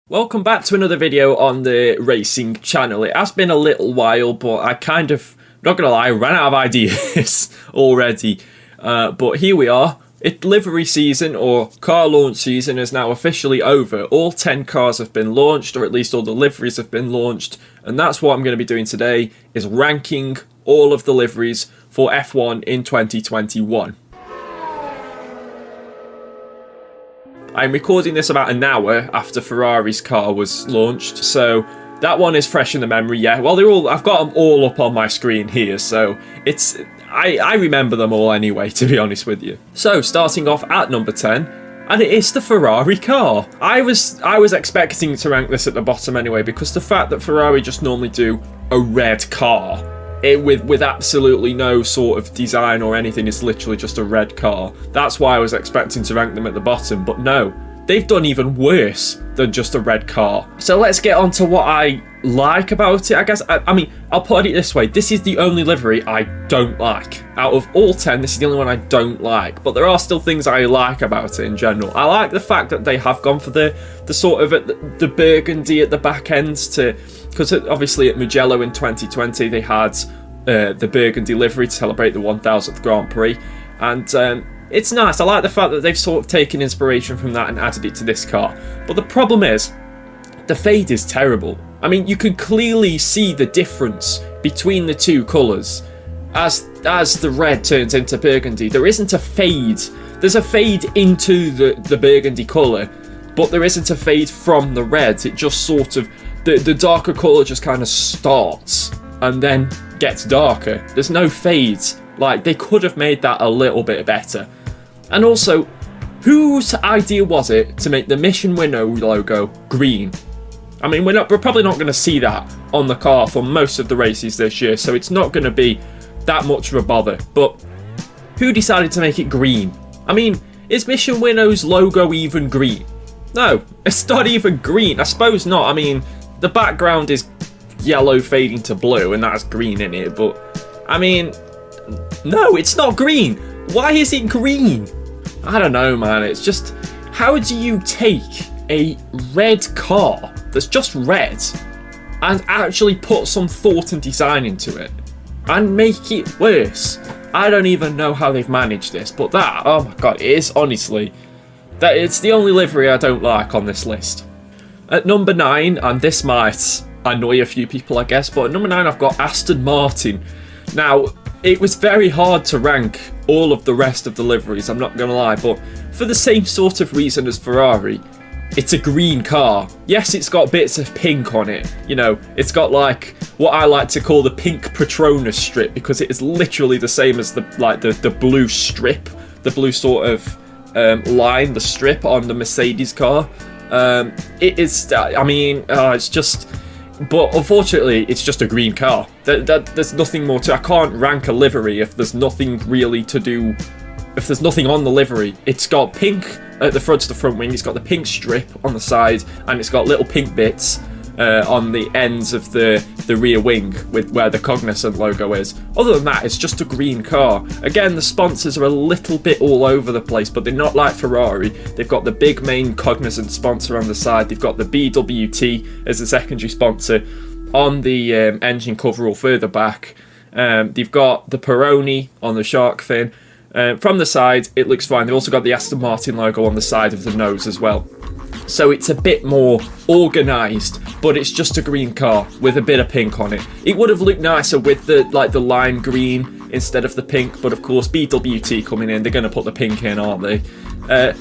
Welcome back to another video on the racing channel. It has been a little while, but I kind of, not gonna lie, ran out of ideas already. But here we are. Livery season, or car launch season, is now officially over. All 10 cars have been launched, or at least all the liveries have been launched. And that's what I'm going to be doing today, is ranking all of the liveries for F1 in 2021. I'm recording this about an hour after Ferrari's car was launched, so that one is fresh in the memory. Yeah, well, I've got them all up on my screen here, so I remember them all anyway, to be honest with you. So starting off at number 10, and it is the Ferrari car. I was expecting to rank this at the bottom anyway, because the fact that Ferrari just normally do a red car with absolutely no sort of design or anything, it's literally just a red car. That's why I was expecting to rank them at the bottom, but no, they've done even worse than just a red car. So let's get on to what I like about it, I guess. I mean, I'll put it this way, this is the only livery I don't like. Out of all 10, this is the only one I don't like, but there are still things I like about it in general. I like the fact that they have gone for the sort of the burgundy at the back end, because obviously at Mugello in 2020 they had the burgundy livery to celebrate the 1000th Grand Prix, and it's nice. I like the fact that they've sort of taken inspiration from that and added it to this car. But the problem is, the fade is terrible. I mean, you can clearly see the difference between the two colours. As the red turns into burgundy, there isn't a fade. There's a fade into the burgundy colour, but there isn't a fade from the red. It just sort of, the darker colour just kind of starts and then gets darker. There's no fades. Like, they could have made that a little bit better. And also, whose idea was it to make the Mission Winnow logo green? I mean, we're probably not going to see that on the car for most of the races this year, so it's not going to be that much of a bother. But who decided to make it green? I mean, is Mission Winnow's logo even green? No, it's not even green. I suppose not. I mean, the background is yellow fading to blue, and that's green in it. But, I mean, no, it's not green. Why is it green? I don't know, man. It's just, how do you take a red car that's just red and actually put some thought and design into it and make it worse? I don't even know how they've managed this, but that, oh my god, it is honestly, that it's the only livery I don't like on this list. At number 9, and this might annoy a few people, I guess, but at number 9 I've got Aston Martin. Now, it was very hard to rank all of the rest of the liveries, I'm not gonna lie, but for the same sort of reason as Ferrari, it's a green car. Yes, it's got bits of pink on it. You know, it's got like what I like to call the pink Petronas strip, because it is literally the same as the blue strip, the blue sort of line, the strip on the Mercedes car. It is. I mean, it's just. But unfortunately, it's just a green car. There's nothing more to. I can't rank a livery if there's nothing really to do. If there's nothing on the livery. It's got pink at the front of the front wing, it's got the pink strip on the side, and it's got little pink bits on the ends of the rear wing with where the Cognizant logo is. Other than that, it's just a green car. Again, the sponsors are a little bit all over the place, but they're not like Ferrari. They've got the big main Cognizant sponsor on the side, they've got the BWT as a secondary sponsor on the engine coverall further back. They've got the Peroni on the shark fin. From the side, it looks fine. They've also got the Aston Martin logo on the side of the nose as well. So it's a bit more organised, but it's just a green car with a bit of pink on it. It would have looked nicer with the lime green instead of the pink, but of course BWT coming in, they're going to put the pink in, aren't they?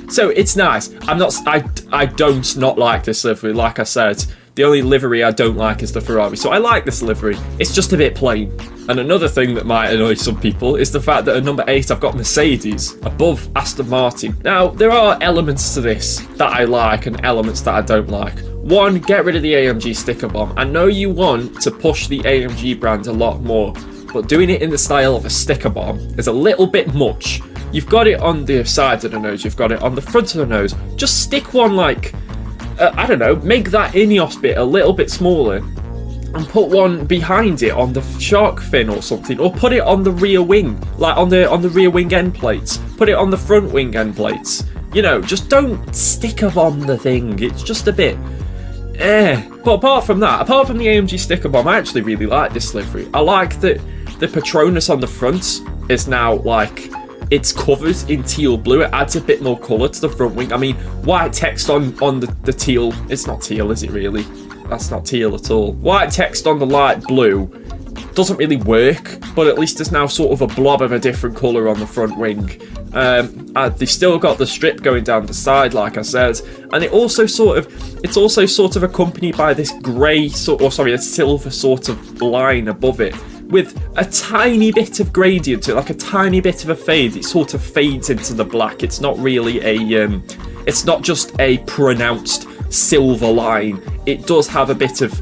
So it's nice. I don't not like this livery. Like I said, the only livery I don't like is the Ferrari. So I like this livery. It's just a bit plain. And another thing that might annoy some people is the fact that at number 8 I've got Mercedes above Aston Martin. Now, there are elements to this that I like and elements that I don't like. One, get rid of the AMG sticker bomb. I know you want to push the AMG brand a lot more, but doing it in the style of a sticker bomb is a little bit much. You've got it on the side of the nose, you've got it on the front of the nose. Just stick one like, I don't know, make that Ineos bit a little bit smaller and put one behind it on the shark fin or something, or put it on the rear wing, like on the rear wing end plates. Put it on the front wing end plates. You know, just don't stick up on the thing. It's just a bit But apart from that, apart from the AMG sticker bomb, I actually really like this livery. I like that the Patronus on the front is now like, it's covered in teal blue. It adds a bit more colour to the front wing. I mean, white text on the teal, it's not teal, is it really? That's not teal at all. White text on the light blue doesn't really work, but at least there's now sort of a blob of a different colour on the front wing. They've still got the strip going down the side, like I said, and it's also sort of accompanied by this grey a silver sort of line above it, with a tiny bit of gradient to it, like a tiny bit of a fade. It sort of fades into the black. It's not really it's not just a pronounced silver line. It does have a bit of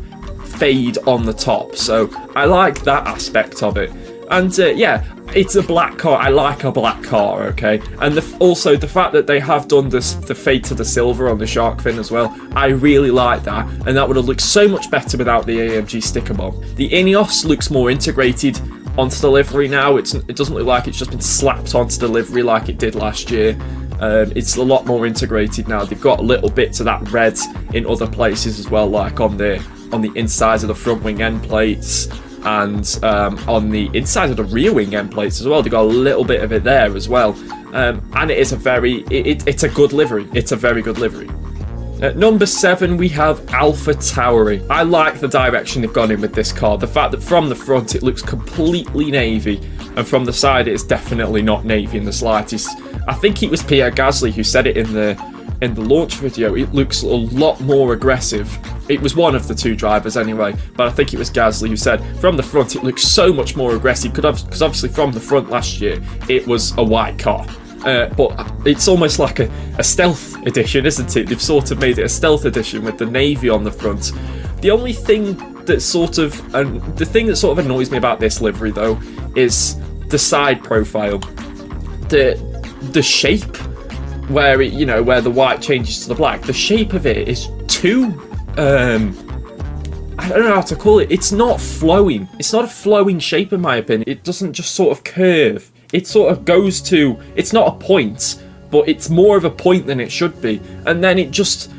fade on the top, so I like that aspect of it. And yeah, it's a black car. I like a black car, okay? And also the fact that they have done the fade to the silver on the shark fin as well, I really like that, and that would have looked so much better without the AMG sticker bomb. The Ineos looks more integrated onto the livery now. It doesn't look like it's just been slapped onto the livery like it did last year. It's a lot more integrated now. They've got little bits of that red in other places as well, like on the insides of the front wing end plates, and on the inside of the rear wing end plates as well. They've got a little bit of it there as well. And it is it's a good livery. It's a very good livery. At number 7, we have Alfa Tauri. I like the direction they've gone in with this car. The fact that from the front it looks completely navy, and from the side it's definitely not navy in the slightest. I think it was Pierre Gasly who said it in the launch video. It looks a lot more aggressive. It was one of the two drivers anyway, but I think it was Gasly who said from the front it looks so much more aggressive, because obviously from the front last year it was a white car. But it's almost like a stealth edition, isn't it? They've sort of made it a stealth edition with the navy on the front. The only thing that sort of annoys me about this livery though is the side profile, the shape where where the white changes to the black. The shape of it is too I don't know how to call it. It's not flowing. It's not a flowing shape in my opinion. It doesn't just sort of curve. It sort of goes to, it's not a point, but it's more of a point than it should be. And then it just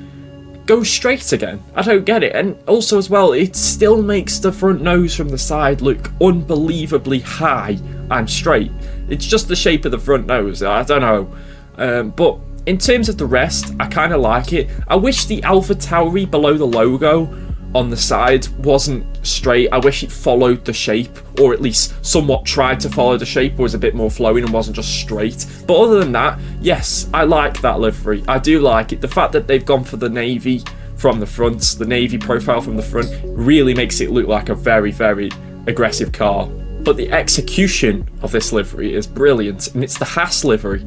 goes straight again. I don't get it. And also as well, it still makes the front nose from the side look unbelievably high and straight. It's just the shape of the front nose. I don't know. But in terms of the rest, I kind of like it. I wish the Alfa Tauri below the logo on the side wasn't straight. I wish it followed the shape, or at least somewhat tried to follow the shape, or was a bit more flowing and wasn't just straight. But other than that, yes, I like that livery. I do like it. The fact that they've gone for the navy from the front, the navy profile from the front, really makes it look like a very, very aggressive car. But the execution of this livery is brilliant, and it's the Haas livery.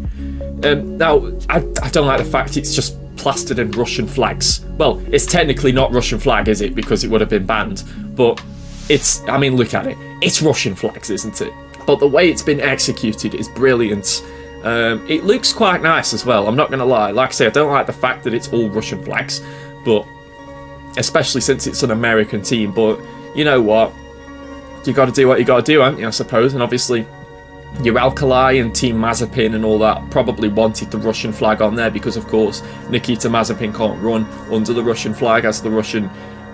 Now, I don't like the fact it's just plastered in Russian flags. Well, it's technically not Russian flag, is it? Because it would have been banned. But look at it. It's Russian flags, isn't it? But the way it's been executed is brilliant. It looks quite nice as well, I'm not going to lie. Like I say, I don't like the fact that it's all Russian flags, but especially since it's an American team. But you know what? You got to do what you got to do, haven't you, I suppose? And obviously, your Alkali and Team Mazepin and all that probably wanted the Russian flag on there because, of course, Nikita Mazepin can't run under the Russian flag, as the Russian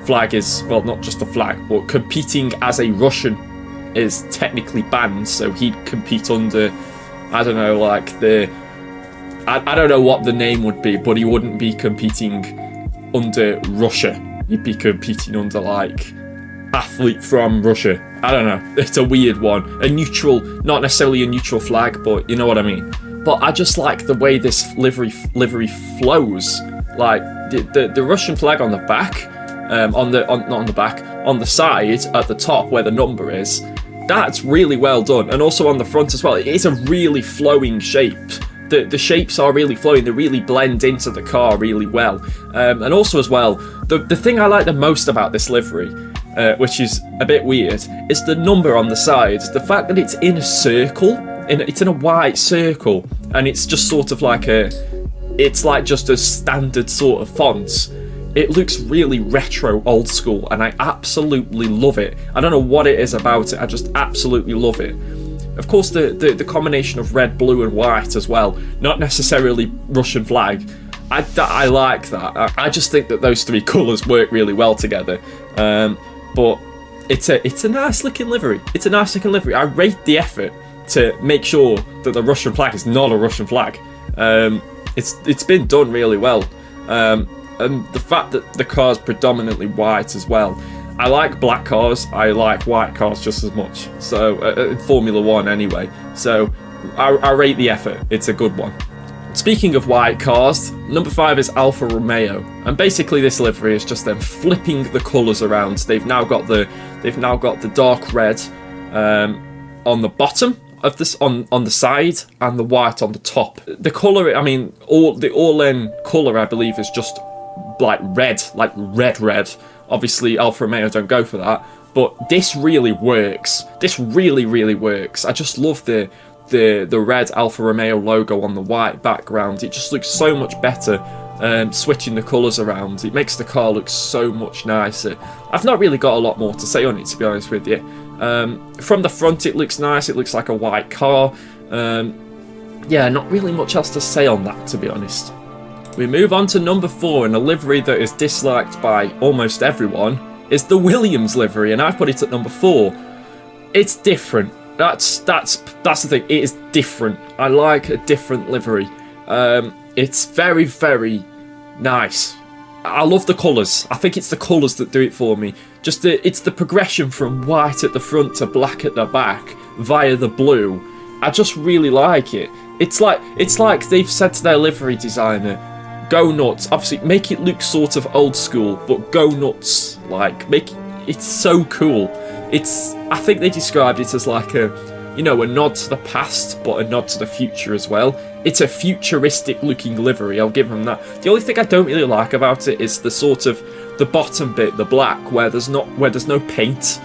flag is, well, not just the flag, but competing as a Russian is technically banned. So he'd compete under, I don't know, like I don't know what the name would be, but he wouldn't be competing under Russia. He'd be competing under, like, athlete from Russia. I don't know. It's a weird one. A neutral, not necessarily a neutral flag, but you know what I mean. But I just like the way this livery flows. Like the Russian flag on the back, on the side at the top where the number is. That's really well done, and also on the front as well. It is a really flowing shape. The shapes are really flowing. They really blend into the car really well. And also as well, the thing I like the most about this livery, which is a bit weird, is the number on the side. The fact that it's in a circle, it's in a white circle, and it's just sort of like it's like just a standard sort of font. It looks really retro, old school, and I absolutely love it. I don't know what it is about it, I just absolutely love it. Of course, the combination of red, blue, and white as well, not necessarily Russian flag, I like that. I just think that those three colours work really well together. But it's a nice looking livery. It's a nice looking livery. I rate the effort to make sure that the Russian flag is not a Russian flag. It's been done really well. And the fact that the car's predominantly white as well. I like black cars, I like white cars just as much. So, in Formula 1 anyway. So, I rate the effort. It's a good one. Speaking of white cars, number 5 is Alfa Romeo. And basically this livery is just them flipping the colours around. They've now got the dark red on the bottom of this, on the side, and the white on the top. The colour, I mean, the all-in colour, I believe, is just like red. Obviously, Alfa Romeo don't go for that, but this really works. This really, really works. I just love the red Alfa Romeo logo on the white background. It just looks so much better. Switching the colours around, it makes the car look so much nicer. I've not really got a lot more to say on it, to be honest with you. From the front, it looks nice. It looks like a white car. Yeah, not really much else to say on that, to be honest. We move on to number 4, and a livery that is disliked by almost everyone is the Williams livery, and I've put it at number 4. It's different. That's the thing. It is different. I like a different livery. It's very, very nice. I love the colours. I think it's the colours that do it for me. It's the progression from white at the front to black at the back via the blue. I just really like it. It's like they've said to their livery designer, go nuts. Obviously, make it look sort of old school, but go nuts. Like, it's so cool. I think they described it as like a nod to the past, but a nod to the future as well. It's a futuristic looking livery, I'll give them that. The only thing I don't really like about it is the sort of the bottom bit, the black, where there's no paint.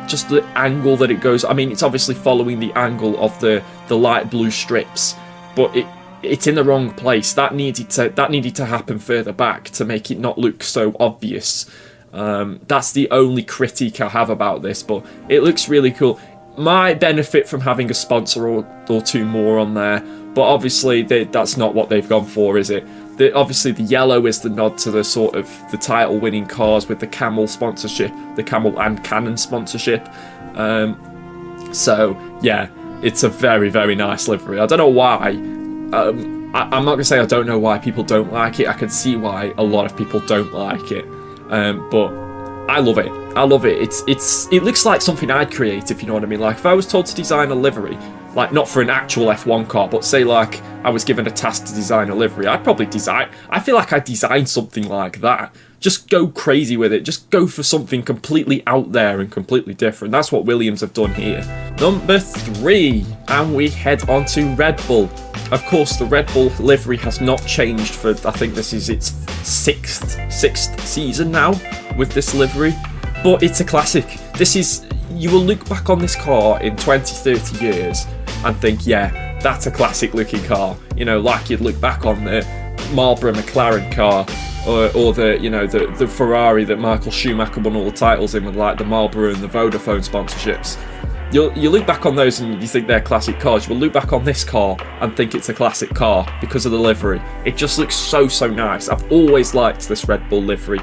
Just the angle that it goes. I mean, it's obviously following the angle of the light blue strips, but it's in the wrong place. That needed to happen further back to make it not look so obvious. That's the only critique I have about this, but it looks really cool. Might benefit from having a sponsor or two more on there, but obviously that's not what they've gone for, is it? Obviously the yellow is the nod to the sort of the title winning cars with the Camel sponsorship, the Camel and Canon sponsorship. So yeah, it's a very, very nice livery. I don't know why. I'm not going to say I don't know why people don't like it. I can see why a lot of people don't like it. But I love it. I love it. It looks like something I'd create, if you know what I mean. Like, if I was told to design a livery, like not for an actual F1 car, but say like I was given a task to design a livery, I'd probably I feel like I'd design something like that. Just go crazy with it. Just go for something completely out there and completely different. That's what Williams have done here. Number 3, and we head on to Red Bull. Of course, the Red Bull livery has not changed for, I think this is its sixth season now with this livery, but it's a classic. You will look back on this car in 20, 30 years and think, yeah, that's a classic looking car. You know, like you'd look back on the Marlboro McLaren car, or the Ferrari that Michael Schumacher won all the titles in with, like the Marlboro and the Vodafone sponsorships. You look back on those and you think they're classic cars. You'll look back on this car and think it's a classic car because of the livery. It just looks so nice. I've always liked this Red Bull livery.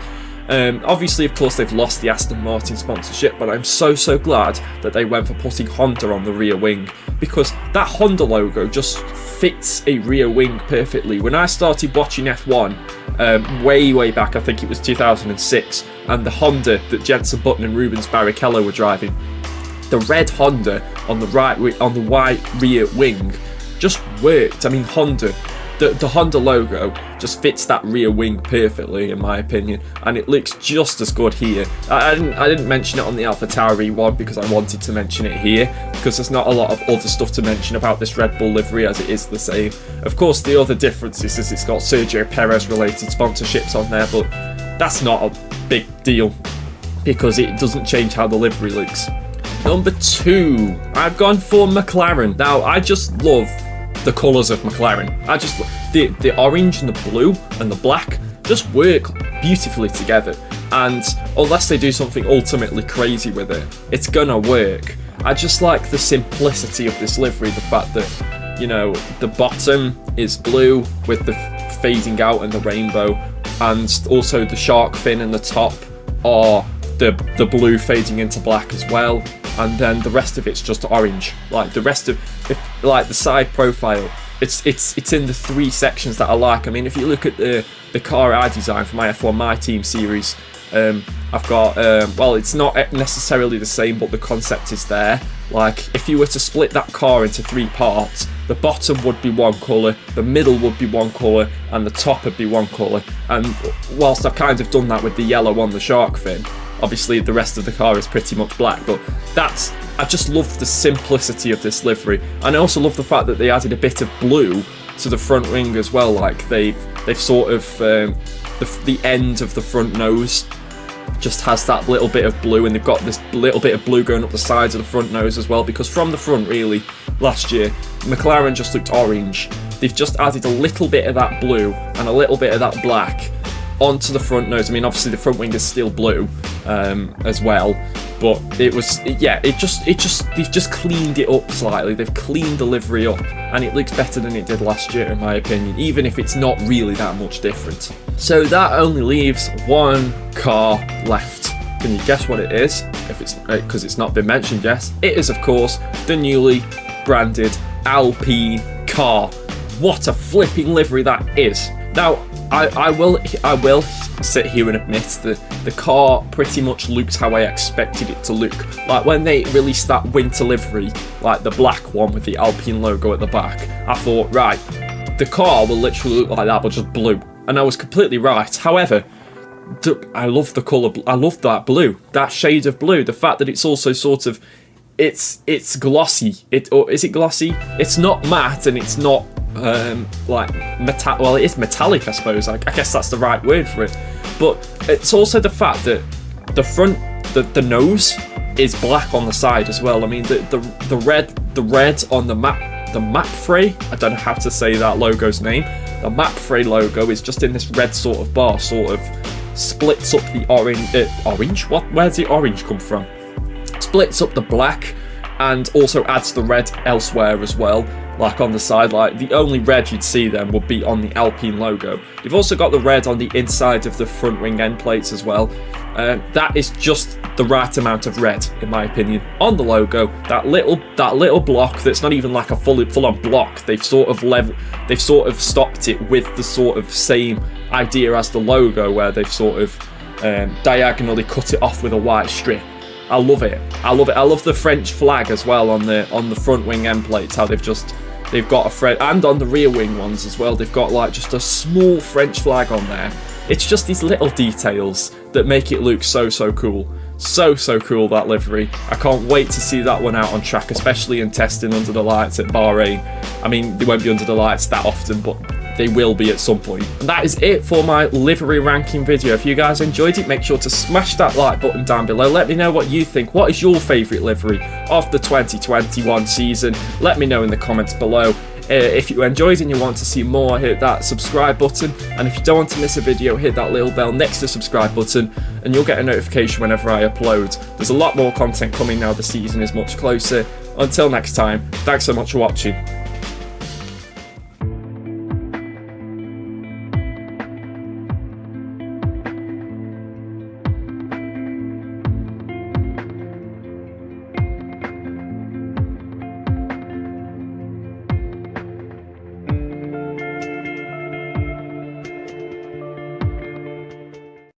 Obviously, of course, they've lost the Aston Martin sponsorship, but I'm so glad that they went for putting Honda on the rear wing, because that Honda logo just fits a rear wing perfectly. When I started watching F1, way back, I think it was 2006, and the Honda that Jenson Button and Rubens Barrichello were driving, the red Honda on the white rear wing just worked. I mean, the Honda logo just fits that rear wing perfectly, in my opinion, and it looks just as good here. I didn't mention it on the Alpha Tauri one because I wanted to mention it here, because there's not a lot of other stuff to mention about this Red Bull livery, as it is the same. Of course, the other difference is it's got Sergio Perez related sponsorships on there, but that's not a big deal because it doesn't change how the livery looks. Number 2, I've gone for McLaren. Now, I just love the colours of McLaren. The orange and the blue and the black just work beautifully together, and unless they do something ultimately crazy with it, it's gonna work. I just like the simplicity of this livery, the fact that, you know, the bottom is blue with the fading out in the rainbow, and also the shark fin and the top are the blue fading into black as well, and then the rest of it's just orange. Like the rest of like the side profile, it's in the 3 sections that I like. I mean, if you look at the car I designed for my F1 My Team series, I've got well, it's not necessarily the same, but the concept is there. Like if you were to split that car into 3 parts, the bottom would be one colour, the middle would be one colour, and the top would be one colour. And whilst I've kind of done that with the yellow on the shark fin, obviously the rest of the car is pretty much black. But I just love the simplicity of this livery, and I also love the fact that they added a bit of blue to the front wing as well. Like they've sort of the end of the front nose just has that little bit of blue, and they've got this little bit of blue going up the sides of the front nose as well, because from the front, really, last year McLaren just looked orange. They've just added a little bit of that blue and a little bit of that black onto the front nose. I mean, obviously the front wing is still blue as well, but they've just cleaned it up slightly. They've cleaned the livery up, and it looks better than it did last year, in my opinion, even if it's not really that much different. So that only leaves one car left. Can you guess what it is? If it's because it's not been mentioned yet, it is of course the newly branded Alpine car. What a flipping livery that is! Now, I will sit here and admit that the car pretty much looks how I expected it to look. Like when they released that winter livery, like the black one with the Alpine logo at the back, I thought, right, the car will literally look like that, but just blue. And I was completely right. However, I love the colour. I love that blue, that shade of blue. The fact that it's also sort of, it's glossy. Or is it glossy? It's not matte, and it's not like metal. Well, it is metallic, I suppose. I guess that's the right word for it. But it's also the fact that the front, the nose is black on the side as well. I mean, the red on the McFrey, I don't know how to say that logo's name. The McFrey logo is just in this red sort of bar, sort of splits up the orange. What? Where's the orange come from? Splits up the black, and also adds the red elsewhere as well, like on the side. Like the only red you'd see then would be on the Alpine logo. You've also got the red on the inside of the front wing end plates as well. That is just the right amount of red, in my opinion, on the logo. That little block that's not even like a full-on block. They've sort of stopped it with the sort of same idea as the logo, where they've sort of diagonally cut it off with a white strip. I love it. I love the French flag as well on the front wing end plates. How they've got a French, and on the rear wing ones as well, they've got like just a small French flag on there. It's just these little details that make it look so cool. So cool, that livery. I can't wait to see that one out on track, especially in testing under the lights at Bahrain. I mean, they won't be under the lights that often, but they will be at some point. And that is it for my livery ranking video. If you guys enjoyed it, make sure to smash that like button down below. Let me know what you think. What is your favourite livery of the 2021 season? Let me know in the comments below. If you enjoyed and you want to see more, hit that subscribe button. And if you don't want to miss a video, hit that little bell next to the subscribe button, and you'll get a notification whenever I upload. There's a lot more content coming now the season is much closer. Until next time, thanks so much for watching.